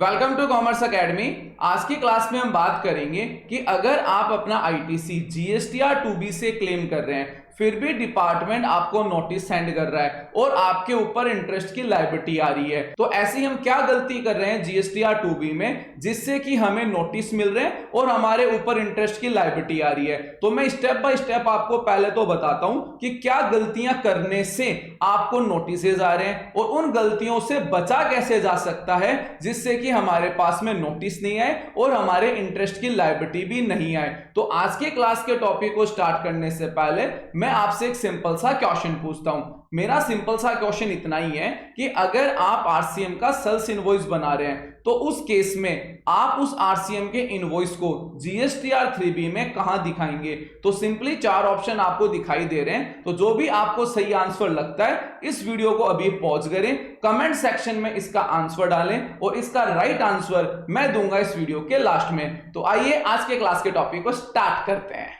Welcome to commerce academy. आज की class में हम बात करेंगे कि अगर आप अपना आईटीसी जीएसटीआर 2B से क्लेम कर रहे हैं, फिर भी डिपार्टमेंट आपको नोटिस सेंड कर रहा है और आपके ऊपर इंटरेस्ट की लायबिलिटी आ रही है, तो ऐसी हम क्या गलती कर रहे हैं जीएसटीआर 2B में जिससे कि हमें नोटिस मिल रहे हैं और हमारे ऊपर इंटरेस्ट की लायबिलिटी आ रही है। तो मैं स्टेप बाय स्टेप आपको पहले तो बताता हूं कि क्या गलतियां करने से आपको नोटिस आ रहे हैं और उन गलतियों से बचा कैसे जा सकता है जिससे कि हमारे पास में नोटिस नहीं आए और हमारे इंटरेस्ट की लायबिलिटी भी नहीं आए। तो आज के क्लास के टॉपिक को स्टार्ट करने से पहले मैं आपसे एक सिंपल सा क्वेश्चन पूछता हूं। मेरा सिंपल सा क्वेश्चन इतना ही है कि अगर आप आरसीएम का सेल्स इनवॉइस बना रहे हैं तो उस केस में आप उस आरसीएम के इनवॉइस को जीएसटीआर 3B में कहां दिखाएंगे। तो सिंपली 4 ऑप्शन आपको दिखाई दे रहे हैं, तो जो भी आपको सही आंसर लगता है इस वीडियो को अभी पॉज करें, कमेंट सेक्शन में इसका आंसर डालें और इसका राइट आंसर मैं दूंगा इस वीडियो के लास्ट में। तो आइए आज के क्लास के टॉपिक को स्टार्ट करते हैं।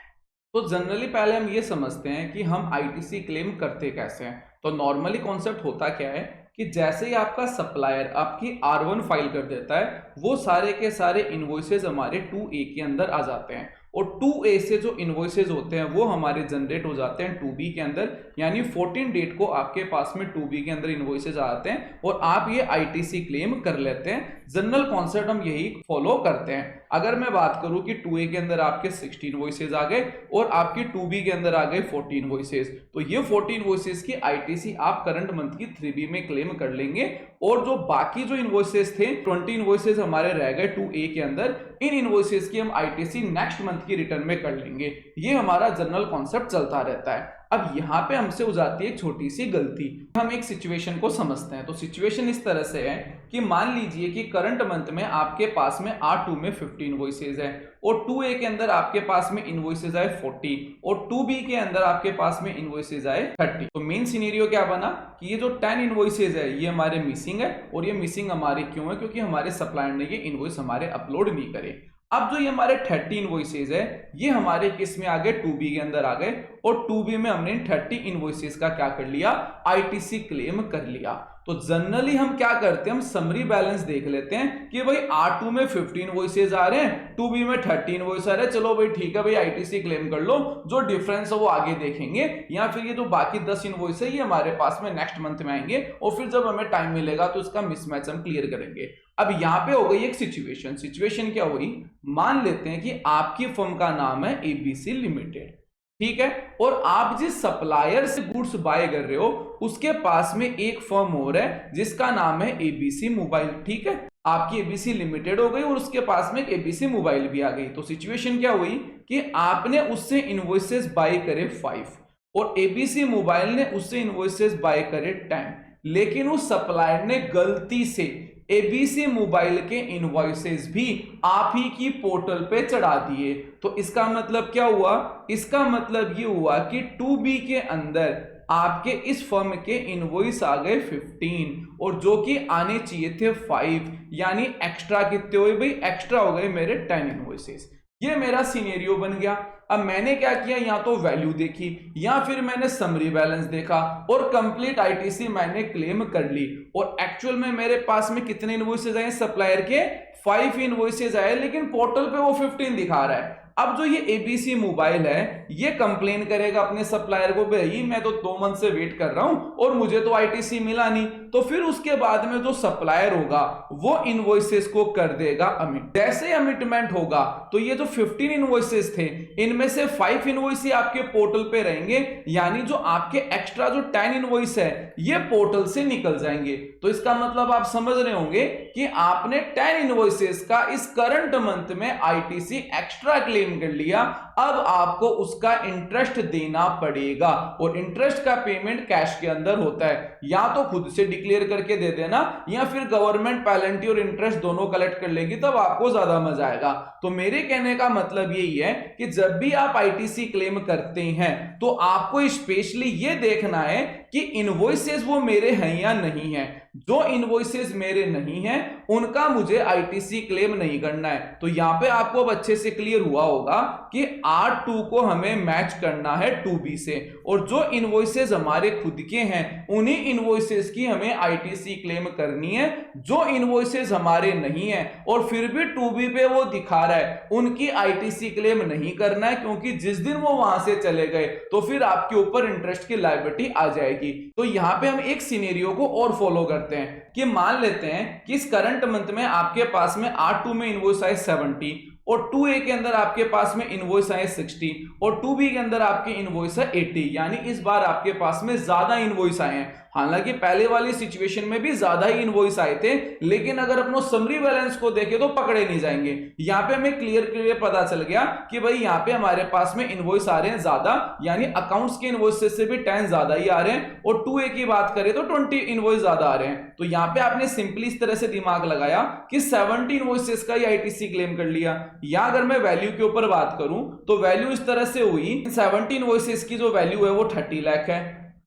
तो जनरली पहले हम ये समझते हैं कि हम आईटीसी क्लेम करते कैसे हैं। तो नॉर्मली कॉन्सेप्ट होता क्या है कि जैसे ही आपका सप्लायर आपकी R1 फाइल कर देता है, वो सारे के सारे इनवॉइसेज हमारे 2A के अंदर आ जाते हैं और 2A से जो इनवॉइसेज होते हैं वो हमारे जनरेट हो जाते हैं 2B के अंदर, यानी 14 डेट को आपके पास में 2B के अंदर इनवॉइसेज आते हैं और आप ये आईटीसी क्लेम कर लेते हैं। जनरल कॉन्सेप्ट हम यही फॉलो करते हैं। अगर मैं बात करूं कि 2A के अंदर आपके 16 वॉइसेज आ गए और आपकी 2B के अंदर आ गए 14 वॉइसेज, तो ये 14 वॉइसेज की आईटीसी आप करंट मंथ की 3B में क्लेम कर लेंगे और जो बाकी जो इनवॉइसेज थे 20 इनवॉइसेज हमारे रह गए 2A के अंदर, इन इनवॉइसेज की हम आईटीसी नेक्स्ट मंथ की रिटर्न में कर लेंगे। ये हमारा जनरल कॉन्सेप्ट चलता रहता है। अब यहाँ पे हमसे हो जाती है एक छोटी सी गलती। हम एक सिचुएशन को समझते हैं। तो सिचुएशन इस तरह से है कि मान लीजिए कि करंट मंथ में आपके पास में R2 में 15 इनवॉइसेज है और 2A के अंदर आपके पास में इनवॉइसेज आए 40 और 2B के अंदर आपके पास में इनवॉइसेज आए 30। तो मेन सिनेरियो क्या बना कि ये जो 10 इनवॉइसेज है ये हमारे मिसिंग है और ये मिसिंग हमारे क्यों है, क्योंकि हमारे सप्लायर ने ये इनवॉइस हमारे अपलोड नहीं करे। अब जो ये हमारे 30 इनवॉइसेज है ये हमारे किस में आ गए, 2B के अंदर आ गए और 2B में हमने 30 इनवॉइसेज का क्या कर लिया, आईटीसी क्लेम कर लिया। तो जनरली हम क्या करते हैं, हम समरी बैलेंस देख लेते हैं कि भाई R2 में 15 वॉइसेज आ रहे हैं, 2B में 13 वॉइस आ रहे हैं, चलो भाई ठीक है भाई आईटीसी क्लेम कर लो, जो डिफरेंस है वो आगे देखेंगे, या फिर ये जो बाकी 10 इनवॉइस है ये हमारे पास में नेक्स्ट मंथ में आएंगे और फिर जब हमें टाइम मिलेगा तो इसका मिसमैच हम क्लियर करेंगे। अब यहाँ पे हो गई एक सिचुएशन क्या हुई, मान लेते हैं कि आपकी फर्म का नाम है एबीसी लिमिटेड, ठीक है, और आप जिस सप्लायर से गुड्स बाय कर रहे हो उसके पास में एक फर्म और है जिसका नाम है एबीसी मोबाइल, ठीक है। आपकी एबीसी लिमिटेड हो गई और उसके पास में एक एबीसी मोबाइल भी आ गई। तो सिचुएशन क्या हुई कि आपने उससे इनवॉइसेस बाय करे 5 और एबीसी मोबाइल ने उससे इनवॉइसेस बाय करे 10, लेकिन उस सप्लायर ने गलती से एबीसी मोबाइल के इनवॉइसेस भी आप ही की पोर्टल पे चढ़ा दिए। तो इसका मतलब क्या हुआ, इसका मतलब ये हुआ कि 2B के अंदर आपके इस फर्म के इनवॉइस आ गए 15 और जो कि आने चाहिए थे 5, यानी एक्स्ट्रा कितने हुए भाई, एक्स्ट्रा हो गए मेरे 10 इनवॉइसेस। ये मेरा सिनेरियो बन गया। अब मैंने क्या किया, या तो वैल्यू देखी या फिर मैंने समरी बैलेंस देखा और कंप्लीट आईटीसी मैंने क्लेम कर ली और एक्चुअल में मेरे पास में कितने इनवॉइसेज आए, सप्लायर के 5 इनवॉइसेज आए, लेकिन पोर्टल पे वो 15 दिखा रहा है। अब जो ये एबीसी मोबाइल है ये कंप्लेन करेगा अपने सप्लायर को, भाई मैं तो 2 मंथ से वेट कर रहा हूं और मुझे तो आईटीसी मिला नहीं। तो फिर उसके बाद में जो सप्लायर होगा वो इनवॉइसेस को कर देगा अमिट। जैसे अमिटमेंट होगा तो ये जो 15 इनवॉइसेस थे इनमें से 5 इनवॉइस आपके पोर्टल पे रहेंगे, यानी जो आपके एक्स्ट्रा जो 10 इनवॉइस है ये पोर्टल से निकल जाएंगे। तो इसका मतलब आप समझ रहे होंगे कि आपने 10 इनवॉइसेस का इस करंट मंथ में आईटीसी एक्स्ट्रा क्लेम कर लिया। अब आपको उसका इंटरेस्ट देना पड़ेगा और इंटरेस्ट का पेमेंट कैश के अंदर होता है, या तो खुद से डिक्लेयर करके दे देना या फिर गवर्नमेंट पेनल्टी और इंटरेस्ट दोनों कलेक्ट कर लेगी, तब आपको ज्यादा मजा आएगा। तो मेरे कहने का मतलब यही है कि जब भी आप आईटीसी क्लेम करते हैं तो आपको स्पेशली ये देखना है कि इनवॉइसेस वो मेरे हैं या नहीं है। जो इनवॉइसेस मेरे नहीं हैं उनका मुझे आईटीसी क्लेम नहीं करना है। तो यहां पे आपको अब अच्छे से क्लियर हुआ होगा कि R2 को हमें मैच करना है 2B से, और जो इनवॉइसेस हमारे खुद के हैं उन्हीं इनवॉइसेस की हमें आईटीसी क्लेम करनी है। जो इनवॉइसेस हमारे नहीं है और फिर भी 2B पे वो दिखा रहा है, उनकी आईटीसी क्लेम नहीं करना है, क्योंकि जिस दिन वो वहां से चले गए तो फिर आपके ऊपर इंटरेस्ट की लायबिलिटी आ जाएगी। तो यहां पे हम एक सिनेरियो को और फॉलो करते हैं कि मान लेते हैं कि इस करंट मंथ में आपके पास में R2 में इनवॉइस आए 70 और 2A के अंदर आपके पास में इनवॉइस आए 60 और 2B के अंदर आपके इनवॉइस है 80, यानी इस बार आपके पास में ज्यादा इनवॉइस आए हैं। हालांकि पहले वाली सिचुएशन में भी ज्यादा ही इनवॉइस आए थे, लेकिन अगर अपनो समरी बैलेंस को देखें तो पकड़े नहीं जाएंगे। यहां पे हमें क्लियर पता चल गया कि भाई यहां पे हमारे पास में इनवॉइस आ रहे हैं ज्यादा, यानी अकाउंट्स के इनवॉइसेस से भी 10 ज्यादा ही आ रहे हैं, और 2A की बात करें तो 20 इनवॉइस ज्यादा आ रहे हैं। तो यहां पे आपने सिंपली इस तरह से दिमाग लगाया कि 70 इनवॉइसेस का ही आईटीसी क्लेम कर लिया। या अगर मैं वैल्यू के ऊपर बात करूं तो वैल्यू इस तरह से हुई, 70 इनवॉइसेस की जो वैल्यू है वो 30 लाख है,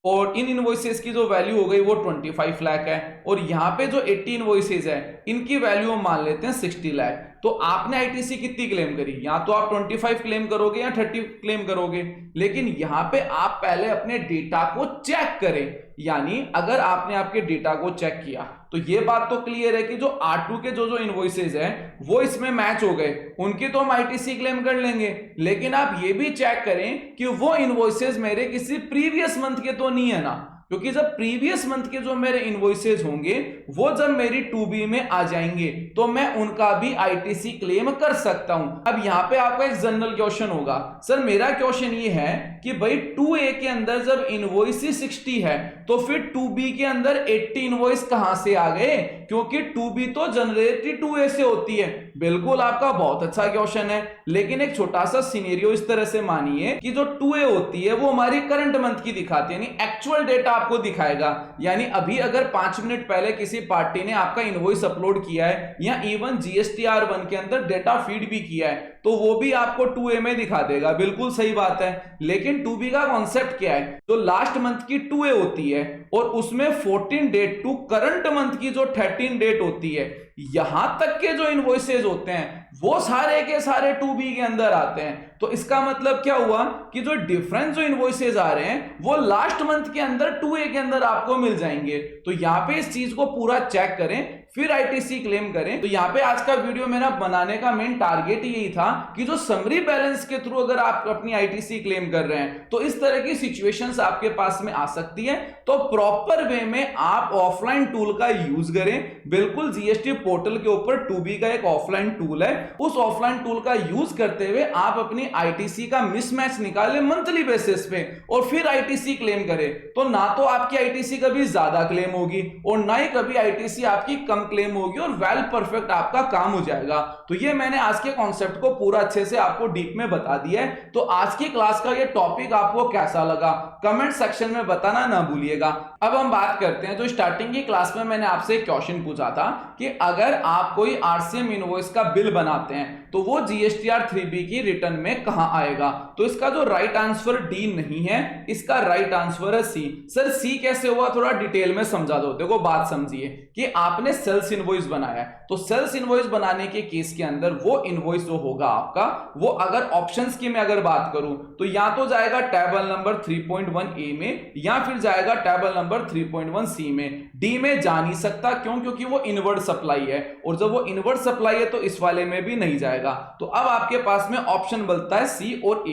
और इन इनवॉइसेस की जो वैल्यू हो गई वो 25 लाख है, और यहां पे जो 80 इनवॉइसेस है इनकी वैल्यू हम मान लेते हैं 60 लाख। तो आपने आईटीसी कितनी क्लेम करी? या तो आप 25 क्लेम करोगे या 30 क्लेम करोगे, लेकिन यहां पे आप पहले अपने डेटा को चेक करें। यानी अगर आपने आपके डेटा को चेक किया तो ये बात तो क्लियर है कि जो R2 के जो इनवॉइसेस हैं वो इसमें मैच हो गए, उनकी तो हम आईटीसी क्लेम कर लेंगे। लेकिन आप ये भी चेक करें कि वो इनवॉइसेस मेरे किसी प्रीवियस मंथ के तो नहीं है ना, क्योंकि जब प्रीवियस मंथ के जो मेरे इनवॉइसेस होंगे वो जब मेरी 2B में आ जाएंगे तो मैं उनका भी आईटीसी क्लेम कर सकता हूं। अब यहां पे आपका एक जनरल क्वेश्चन होगा, सर मेरा क्वेश्चन ये है कि भाई 2A के अंदर जब इनवॉइस 60 है तो फिर 2B के अंदर 80 इनवॉइस कहां से आ गए, क्योंकि 2B तो जनरेट 2A से होती है। बिल्कुल आपका बहुत अच्छा क्वेश्चन है, लेकिन एक छोटा सा सिनेरियो इस तरह से मानिए कि जो 2A होती है वो हमारी करंट मंथ की दिखाती है, यानी एक्चुअल डेटा आपको दिखाएगा। यानी अभी अगर 5 मिनट पहले किसी पार्टी ने आपका इनवॉइस अपलोड किया है या इवन GSTR1 के अंदर डेटा फीड भी किया है तो वो भी आपको 2A में दिखा देगा। बिल्कुल सही बात है, लेकिन 2B का कॉन्सेप्ट क्या है? जो लास्ट मंथ की 2A होती है और उसमें 14 डेट टू करंट मंथ की जो 13 डेट होती है, यहां तक के जो इनवॉइसेस होते हैं वो सारे के सारे 2B के अंदर आते हैं। तो इसका मतलब क्या हुआ कि जो डिफरेंस जो इनवॉइसेस आ रहे हैं वो लास्ट मंथ के अंदर 2A के अंदर आपको मिल जाएंगे। तो यहां पे इस चीज को पूरा चेक करें फिर आईटीसी क्लेम करें। तो यहां पे आज का वीडियो मेरा बनाने का मेन टारगेट यही था कि जो समरी बैलेंस के थ्रू अगर आप अपनी आईटीसी क्लेम कर रहे हैं तो इस तरह की सिचुएशंस आपके पास में आ सकती है। तो प्रॉपर वे में आप ऑफलाइन टूल का यूज करें। बिल्कुल जीएसटी पोर्टल के ऊपर 2B का एक ऑफलाइन टूल है, उस ऑफलाइन टूल का यूज करते हुए आप अपनी आईटीसी का मिसमैच निकालें मंथली बेसिस पे और फिर आईटीसी क्लेम करें। तो ना तो आपकी आईटीसी कभी ज्यादा क्लेम होगी और ना ही कभी आईटीसी आपकी कम क्लेम होगी और वेल परफेक्ट आपका काम हो जाएगा। तो ये मैंने आज के कॉन्सेप्ट को पूरा अच्छे से आपको डीप में बता दिया है। तो आज की क्लास का ये टॉपिक आपको कैसा लगा कमेंट सेक्शन में बताना ना भूलिएगा। अब हम बात करते हैं, जो स्टार्टिंग की क्लास में मैंने आपसे एक क्वेश्चन पूछा था कि अगर आप कोई आरसीएम इनवॉइस का बिल बनाते हैं तो वो जीएसटीआर 3B की रिटर्न में कहां आएगा। तो इसका जो राइट आंसर डी नहीं है, इसका राइट आंसर है सी। सर सी कैसे हुआ, थोड़ा डिटेल में समझा दो। देखो बात समझिए कि आपने सेल्स इनवॉइस बनाया है, तो सेल्स इनवॉइस बनाने के केस के अंदर वो इनवॉइस जो होगा आपका, वो अगर ऑप्शंस की मैं अगर बात करूं तो या तो जाएगा टेबल नंबर 3.1A में या फिर जाएगा टेबल नंबर 3.1C में। डी में जा नहीं सकता, क्यों? क्योंकि वो इनवर्ड सप्लाई है और जब वो इनवर्ड सप्लाई है तो इस वाले में भी नहीं जाएगा। तो अब आपके पास में ऑप्शन बनता है सी और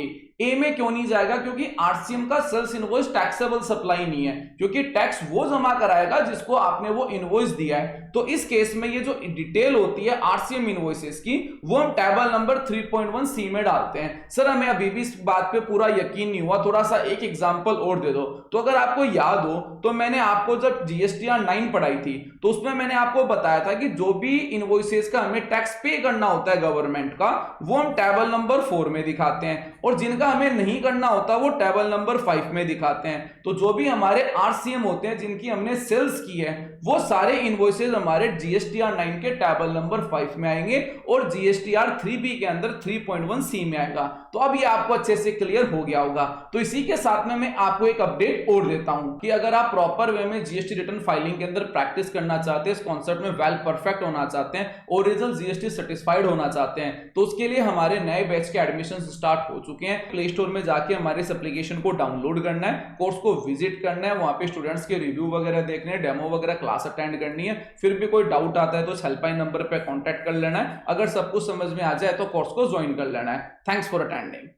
ए में क्यों नहीं जाएगा? क्योंकि आरसीएम का सेल्स इनवॉइस टैक्सेबल सप्लाई नहीं है, क्योंकि टैक्स वो जमा कराएगा जिसको आपने वो इनवॉइस दिया है। तो इस केस में ये जो डिटेल होती है आरसीएम इनवॉइसेस की, वो हम टेबल नंबर 3.1C में डालते हैं। सर हमें अभी भी इस बात पे पूरा यकीन नहीं हुआ, थोड़ा सा एक एग्जांपल और दे दो। तो अगर आपको याद हो तो मैंने आपको जब जीएसटीआर 9 पढ़ाई थी तो उसमें मैंने आपको बताया था कि जो भी इनवॉइसेस का हमें टैक्स पे करना होता है गवर्नमेंट का, वो हम टेबल नंबर 4 में दिखाते हैं और जिनका हमें नहीं करना होता वो टेबल नंबर 5 में दिखाते हैं। तो जो भी हमारे आरसीएम होते हैं जिनकी हमने सेल्स की है वो सारे इनवॉइसेज हमारे GSTR 9 के टेबल नंबर 5 में आएंगे और GSTR 3B के अंदर 3.1C में आएगा। तो अब ये आपको अच्छे से क्लियर हो गया होगा। तो इसी के साथ में मैं आपको एक अपडेट और देता हूं कि अगर आप प्रॉपर वे में जीएसटी रिटर्न फाइलिंग के अंदर प्रैक्टिस करना चाहते हैं, इस कॉन्सेप्ट में वेल परफेक्ट होना चाहते हैं, ओरिजिनल जीएसटी सेटिस्फाइड होना चाहते हैं, तो उसके लिए हमारे नए बैच के एडमिशन स्टार्ट हो चुके हैं। प्ले स्टोर में जाके हमारे इस एप्लीकेशन को डाउनलोड करना है, कोर्स को विजिट करना है, वहां पे स्टूडेंट्स के रिव्यू वगैरह देखने हैं, डेमो वगैरह क्लास अटेंड करनी है। फिर भी कोई डाउट आता है तो इस हेल्पलाइन नंबर पर कॉन्टैक्ट कर लेना है। अगर सब कुछ समझ में आ जाए तो कोर्स को ज्वाइन कर लेना है। Thanks for attending.